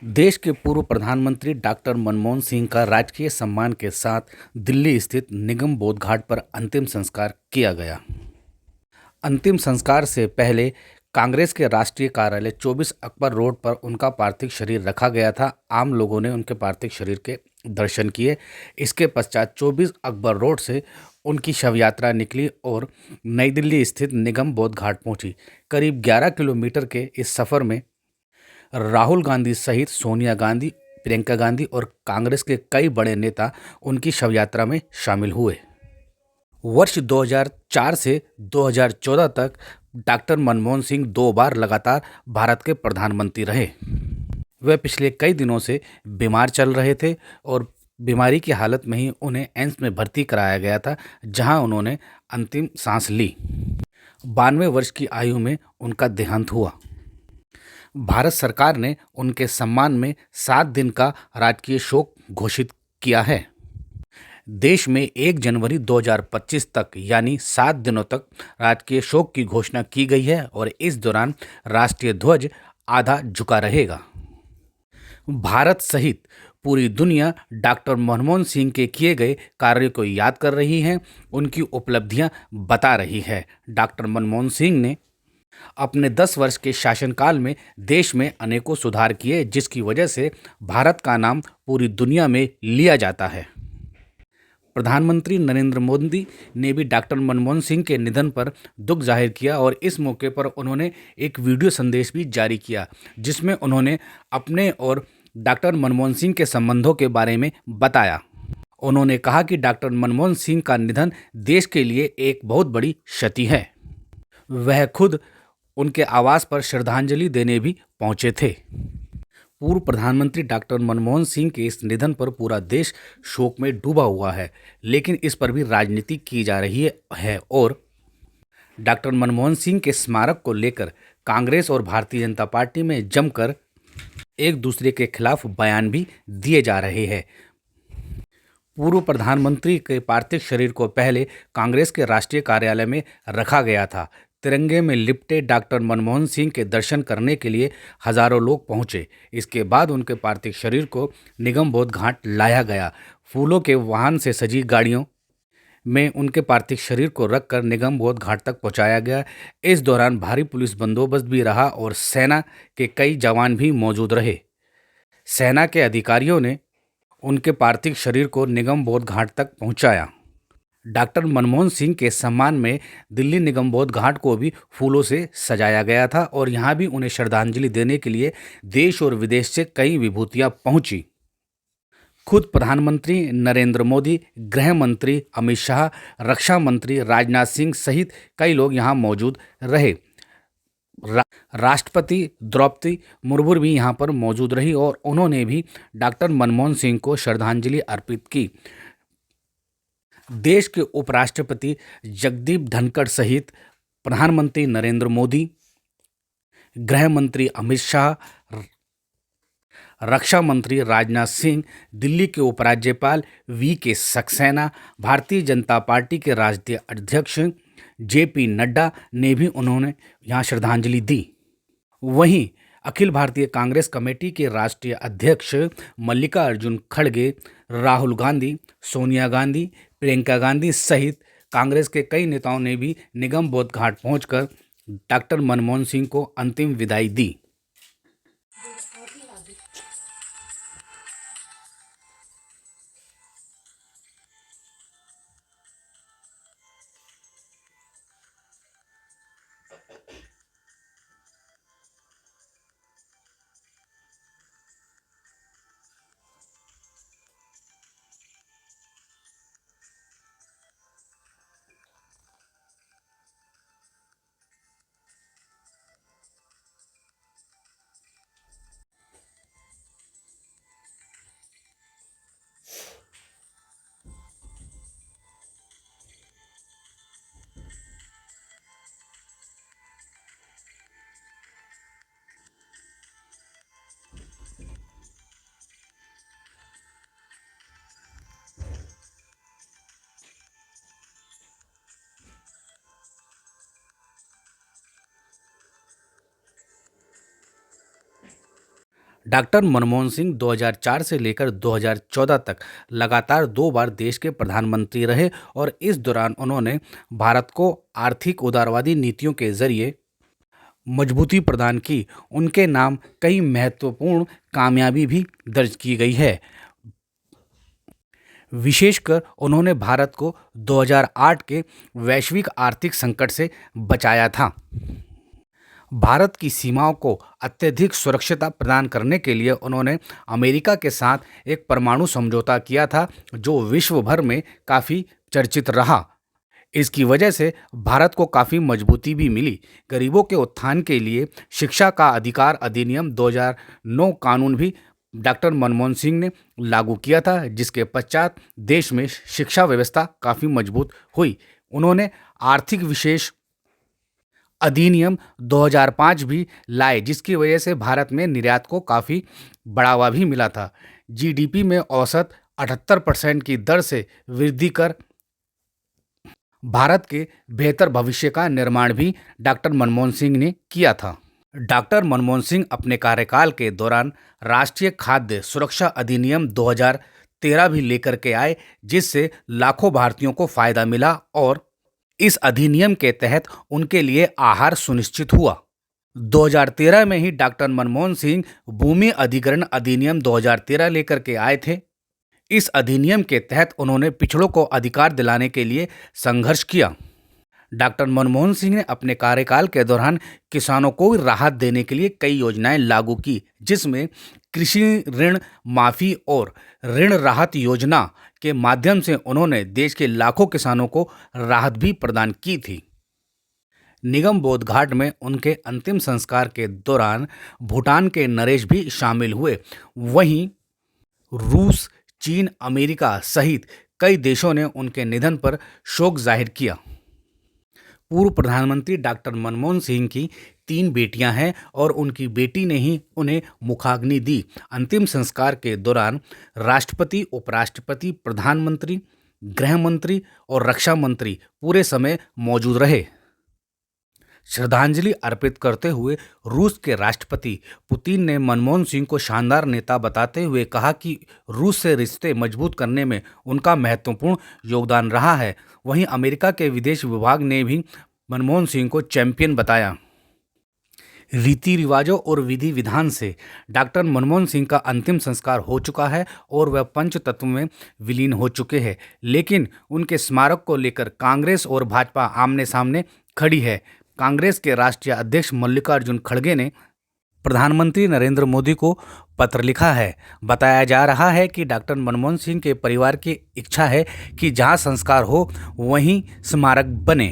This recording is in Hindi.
देश के पूर्व प्रधानमंत्री डॉक्टर मनमोहन सिंह का राजकीय सम्मान के साथ दिल्ली स्थित निगम बोध घाट पर अंतिम संस्कार किया गया। अंतिम संस्कार से पहले कांग्रेस के राष्ट्रीय कार्यालय 24 अकबर रोड पर उनका पार्थिव शरीर रखा गया था। आम लोगों ने उनके पार्थिव शरीर के दर्शन किए। इसके पश्चात 24 अकबर रोड से उनकी शव यात्रा निकली और नई दिल्ली स्थित निगम बोध घाट पहुंची। करीब 11 किलोमीटर के इस सफर में राहुल गांधी सहित सोनिया गांधी, प्रियंका गांधी और कांग्रेस के कई बड़े नेता उनकी शव यात्रा में शामिल हुए। वर्ष 2004 से 2014 तक डॉक्टर मनमोहन सिंह 2 बार लगातार भारत के प्रधानमंत्री रहे। वे पिछले कई दिनों से बीमार चल रहे थे और बीमारी की हालत में ही उन्हें एम्स में भर्ती कराया गया था, जहां उन्होंने अंतिम सांस ली। 92 वर्ष की आयु में उनका देहांत हुआ। भारत सरकार ने उनके सम्मान में 7 दिन का राजकीय शोक घोषित किया है। देश में 1 जनवरी 2025 तक यानी 7 दिनों तक राजकीय शोक की घोषणा की गई है और इस दौरान राष्ट्रीय ध्वज आधा झुका रहेगा। भारत सहित पूरी दुनिया डॉक्टर मनमोहन सिंह के किए गए कार्यों को याद कर रही है, उनकी उपलब्धियां बता रही है। डॉक्टर मनमोहन सिंह ने अपने 10 वर्ष के शासनकाल में देश में अनेकों सुधार किए, जिसकी वजह से भारत का नाम पूरी दुनिया में लिया जाता है। प्रधानमंत्री नरेंद्र मोदी ने भी डॉक्टर मनमोहन सिंह के निधन पर दुख जाहिर किया और इस मौके पर उन्होंने एक वीडियो संदेश भी जारी किया, जिसमें उन्होंने अपने और डॉक्टर मनमोहन सिंह के संबंधों के बारे में बताया। उन्होंने कहा कि डॉक्टर मनमोहन सिंह का निधन देश के लिए एक बहुत बड़ी क्षति है। वह खुद उनके आवास पर श्रद्धांजलि देने भी पहुंचे थे। पूर्व प्रधानमंत्री डॉक्टर मनमोहन सिंह के इस निधन पर पूरा देश शोक में डूबा हुआ है, लेकिन इस पर भी राजनीति की जा रही है और डॉक्टर मनमोहन सिंह के स्मारक को लेकर कांग्रेस और भारतीय जनता पार्टी में जमकर एक दूसरे के खिलाफ बयान भी दिए जा रहे हैं। पूर्व प्रधानमंत्री के पार्थिव शरीर को पहले कांग्रेस के राष्ट्रीय कार्यालय में रखा गया था। तिरंगे में लिपटे डॉक्टर मनमोहन सिंह के दर्शन करने के लिए हजारों लोग पहुंचे। इसके बाद उनके पार्थिव शरीर को निगम बोध घाट लाया गया। फूलों के वाहन से सजी गाड़ियों में उनके पार्थिव शरीर को रखकर निगम बोध घाट तक पहुंचाया गया। इस दौरान भारी पुलिस बंदोबस्त भी रहा और सेना के कई जवान भी मौजूद रहे। सेना के अधिकारियों ने उनके पार्थिव शरीर को निगम बोध घाट तक पहुंचाया। डॉक्टर मनमोहन सिंह के सम्मान में दिल्ली निगम बोध घाट को भी फूलों से सजाया गया था और यहां भी उन्हें श्रद्धांजलि देने के लिए देश और विदेश से कई विभूतियां पहुंची। खुद प्रधानमंत्री नरेंद्र मोदी, गृह मंत्री अमित शाह, रक्षा मंत्री राजनाथ सिंह सहित कई लोग यहां मौजूद रहे। राष्ट्रपति द्रौपदी मुर्मू भी यहां पर मौजूद रही और उन्होंने भी डॉक्टर मनमोहन सिंह को श्रद्धांजलि अर्पित की। देश के उपराष्ट्रपति जगदीप धनखड़ सहित प्रधानमंत्री नरेंद्र मोदी, गृह मंत्री अमित शाह, रक्षा मंत्री राजनाथ सिंह, दिल्ली के उपराज्यपाल वी.के. सक्सेना, भारतीय जनता पार्टी के राष्ट्रीय अध्यक्ष जे.पी. नड्डा ने भी उन्होंने यहाँ श्रद्धांजलि दी। वहीं अखिल भारतीय कांग्रेस कमेटी के राष्ट्रीय अध्यक्ष मल्लिकार्जुन खड़गे, राहुल गांधी, सोनिया गांधी, प्रियंका गांधी सहित कांग्रेस के कई नेताओं ने भी निगम बोध घाट पहुंचकर डॉक्टर मनमोहन सिंह को अंतिम विदाई दी। डॉक्टर मनमोहन सिंह 2004 से लेकर 2014 तक लगातार 2 बार देश के प्रधानमंत्री रहे और इस दौरान उन्होंने भारत को आर्थिक उदारवादी नीतियों के जरिए मजबूती प्रदान की। उनके नाम कई महत्वपूर्ण कामयाबी भी दर्ज की गई है। विशेषकर उन्होंने भारत को 2008 के वैश्विक आर्थिक संकट से बचाया था। भारत की सीमाओं को अत्यधिक सुरक्षित प्रदान करने के लिए उन्होंने अमेरिका के साथ एक परमाणु समझौता किया था, जो विश्व भर में काफ़ी चर्चित रहा। इसकी वजह से भारत को काफ़ी मजबूती भी मिली। गरीबों के उत्थान के लिए शिक्षा का अधिकार अधिनियम 2009 कानून भी डॉक्टर मनमोहन सिंह ने लागू किया था, जिसके पश्चात देश में शिक्षा व्यवस्था काफ़ी मजबूत हुई। उन्होंने आर्थिक विशेष अधिनियम 2005 भी लाए, जिसकी वजह से भारत में निर्यात को काफ़ी बढ़ावा भी मिला था। जीडीपी में औसत 78% की दर से वृद्धि कर भारत के बेहतर भविष्य का निर्माण भी डॉक्टर मनमोहन सिंह ने किया था। डॉक्टर मनमोहन सिंह अपने कार्यकाल के दौरान राष्ट्रीय खाद्य सुरक्षा अधिनियम 2013 भी लेकर के आए, जिससे लाखों भारतीयों को फायदा मिला और इस अधिनियम के तहत उनके लिए आहार सुनिश्चित हुआ। 2013 में ही डॉक्टर मनमोहन सिंह भूमि अधिग्रहण अधिनियम 2013 लेकर के आए थे। इस अधिनियम के तहत उन्होंने पिछड़ों को अधिकार दिलाने के लिए संघर्ष किया। डॉक्टर मनमोहन सिंह ने अपने कार्यकाल के दौरान किसानों को राहत देने के लिए कई योजनाएं लागू की, जिसमें कृषि ऋण माफी और ऋण राहत योजना के माध्यम से उन्होंने देश के लाखों किसानों को राहत भी प्रदान की थी। निगम बोध घाट में उनके अंतिम संस्कार के दौरान भूटान के नरेश भी शामिल हुए। वहीं रूस, चीन, अमेरिका सहित कई देशों ने उनके निधन पर शोक जाहिर किया। पूर्व प्रधानमंत्री डॉक्टर मनमोहन सिंह की 3 बेटियां हैं और उनकी बेटी ने ही उन्हें मुखाग्नि दी। अंतिम संस्कार के दौरान राष्ट्रपति, उपराष्ट्रपति, प्रधानमंत्री, गृह मंत्री और रक्षा मंत्री पूरे समय मौजूद रहे। श्रद्धांजलि अर्पित करते हुए रूस के राष्ट्रपति पुतिन ने मनमोहन सिंह को शानदार नेता बताते हुए कहा कि रूस से रिश्ते मजबूत करने में उनका महत्वपूर्ण योगदान रहा है। वहीं अमेरिका के विदेश विभाग ने भी मनमोहन सिंह को चैंपियन बताया। रीति रिवाजों और विधि विधान से डॉक्टर मनमोहन सिंह का अंतिम संस्कार हो चुका है और वह पंच तत्व में विलीन हो चुके हैं, लेकिन उनके स्मारक को लेकर कांग्रेस और भाजपा आमने सामने खड़ी है। कांग्रेस के राष्ट्रीय अध्यक्ष मल्लिकार्जुन खड़गे ने प्रधानमंत्री नरेंद्र मोदी को पत्र लिखा है। बताया जा रहा है कि डॉक्टर मनमोहन सिंह के परिवार की इच्छा है कि जहां संस्कार हो वहीं स्मारक बने।